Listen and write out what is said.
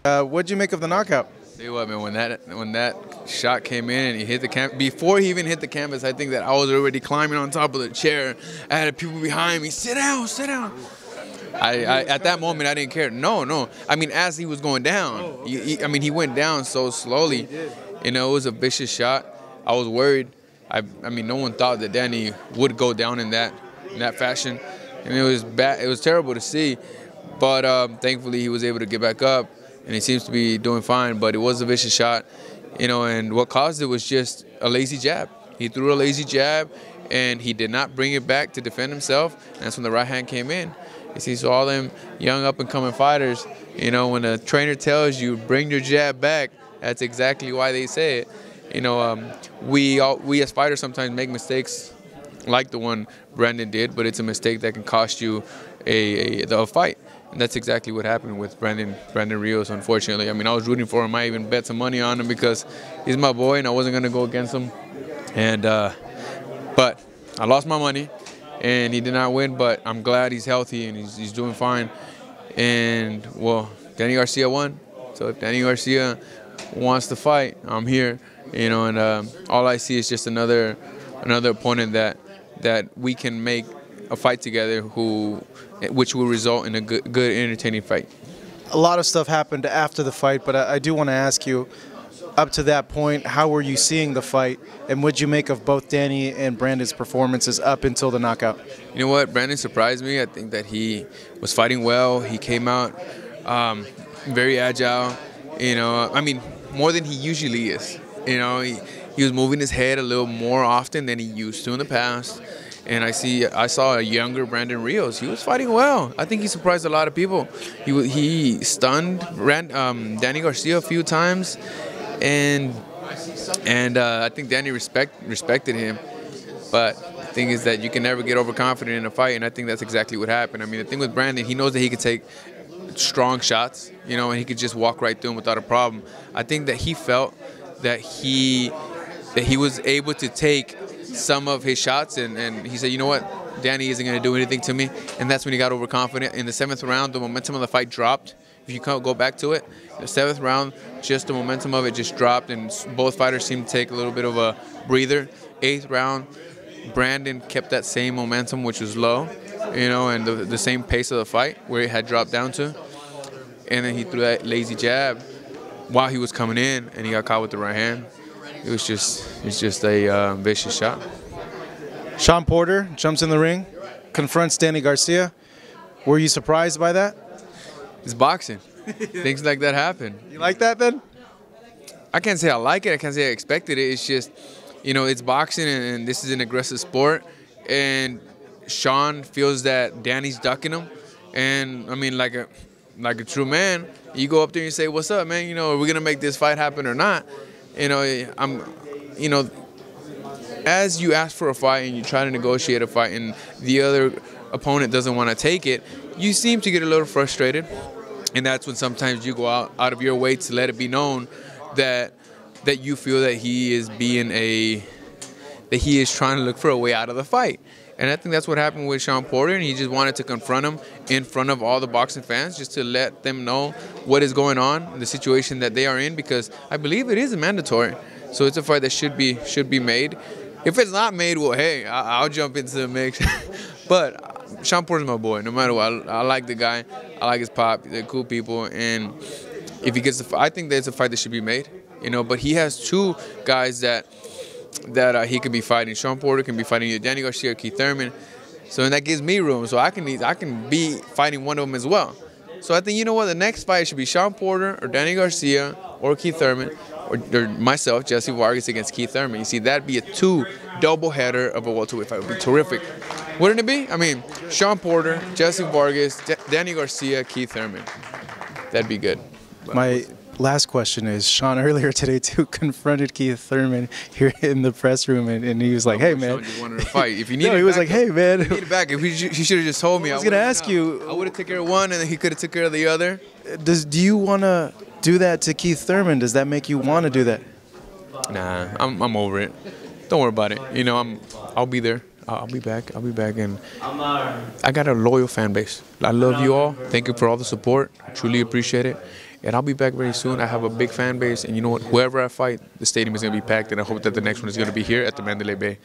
What'd you make of the knockout? Tell you what, man, when that shot came in and he hit the canvas, before he even hit the canvas, I think that I was already climbing on top of the chair. I had people behind me, sit down, sit down. At that moment, I didn't care. No. I mean, as he was going down, he went down so slowly. You know, it was a vicious shot. I was worried. I mean, no one thought that Danny would go down in that fashion, and it was bad. It was terrible to see, but thankfully he was able to get back up, and he seems to be doing fine. But it was a vicious shot, you know, and what caused it was just a lazy jab. He threw a lazy jab, and he did not bring it back to defend himself. And that's when the right hand came in. You see, so all them young up-and-coming fighters, you know, when a trainer tells you bring your jab back, that's exactly why they say it. You know, we as fighters sometimes make mistakes like the one Brandon did, but it's a mistake that can cost you a fight. And that's exactly what happened with Brandon Rios, unfortunately. I mean, I was rooting for him. I even bet some money on him because he's my boy and I wasn't going to go against him. And but I lost my money and he did not win, but I'm glad he's healthy and he's doing fine. And, well, Danny Garcia won. So if Danny Garcia wants to fight, I'm here, you know, and all I see is just another opponent that we can make a fight together which will result in a good entertaining fight. A lot of stuff happened after the fight, but I do want to ask you, up to that point, how were you seeing the fight, and what'd you make of both Danny and Brandon's performances up until the knockout? You know what, Brandon surprised me. I think that he was fighting well. He came out very agile, you know, I mean, more than he usually is. You know, he was moving his head a little more often than he used to in the past. And I saw a younger Brandon Rios. He was fighting well. I think he surprised a lot of people. He stunned Danny Garcia a few times, and I think Danny respected him. But the thing is that you can never get overconfident in a fight, and I think that's exactly what happened. I mean, the thing with Brandon, he knows that he could take strong shots, you know, and he could just walk right through them without a problem. I think that he felt that he was able to take some of his shots, and he said, you know what, Danny isn't going to do anything to me, and that's when he got overconfident. In the 7th round, the momentum of the fight dropped. If you can't go back to it, the 7th round, just the momentum of it just dropped, and both fighters seemed to take a little bit of a breather. 8th round, Brandon kept that same momentum, which was low, you know, and the same pace of the fight where it had dropped down to, and then he threw that lazy jab while he was coming in, and he got caught with the right hand. It's just a vicious shot. Shawn Porter jumps in the ring, confronts Danny Garcia. Were you surprised by that? It's boxing. Things like that happen. You like that then? I can't say I like it. I can't say I expected it. It's just, you know, it's boxing and this is an aggressive sport. And Shawn feels that Danny's ducking him. And, I mean, like a true man, you go up there and you say, what's up, man? You know, are we going to make this fight happen or not? You know, as you ask for a fight and you try to negotiate a fight and the other opponent doesn't want to take it, you seem to get a little frustrated. And that's when sometimes you go out of your way to let it be known that you feel that he is trying to look for a way out of the fight. And I think that's what happened with Shawn Porter, and he just wanted to confront him in front of all the boxing fans just to let them know what is going on, the situation that they are in, because I believe it is mandatory. So it's a fight that should be made. If it's not made, well, hey, I'll jump into the mix. But Shawn Porter's my boy, no matter what. I like the guy. I like his pop. They're cool people. And if he gets the fight, I think there's a fight that should be made. You know, but he has two guys that he could be fighting. Shawn Porter can be fighting either Danny Garcia or Keith Thurman. So and that gives me room. So I can be fighting one of them as well. So I think, you know what, the next fight should be Shawn Porter or Danny Garcia or Keith Thurman or myself, Jessie Vargas against Keith Thurman. You see, that'd be a double-header of a welterweight fight. It would be terrific. Wouldn't it be? I mean, Shawn Porter, Jessie Vargas, Danny Garcia, Keith Thurman. That'd be good. My last question is, Shawn earlier today too confronted Keith Thurman here in the press room, and he was like, "Hey man," Shawn just wanted to fight. If you need, no, he was like, "Hey man," if you need it back. If he should have just told me. I was gonna ask you. I would have took care of one, and then he could have took care of the other. Do you want to do that to Keith Thurman? Does that make you want to do that? Nah, I'm over it. Don't worry about it. You know, I'll be there. I'll be back. I'll be back, and I got a loyal fan base. I love you all. Thank you for all the support. I truly appreciate it. And I'll be back very soon. I have a big fan base, and you know what? Whoever I fight, the stadium is going to be packed, and I hope that the next one is going to be here at the Mandalay Bay.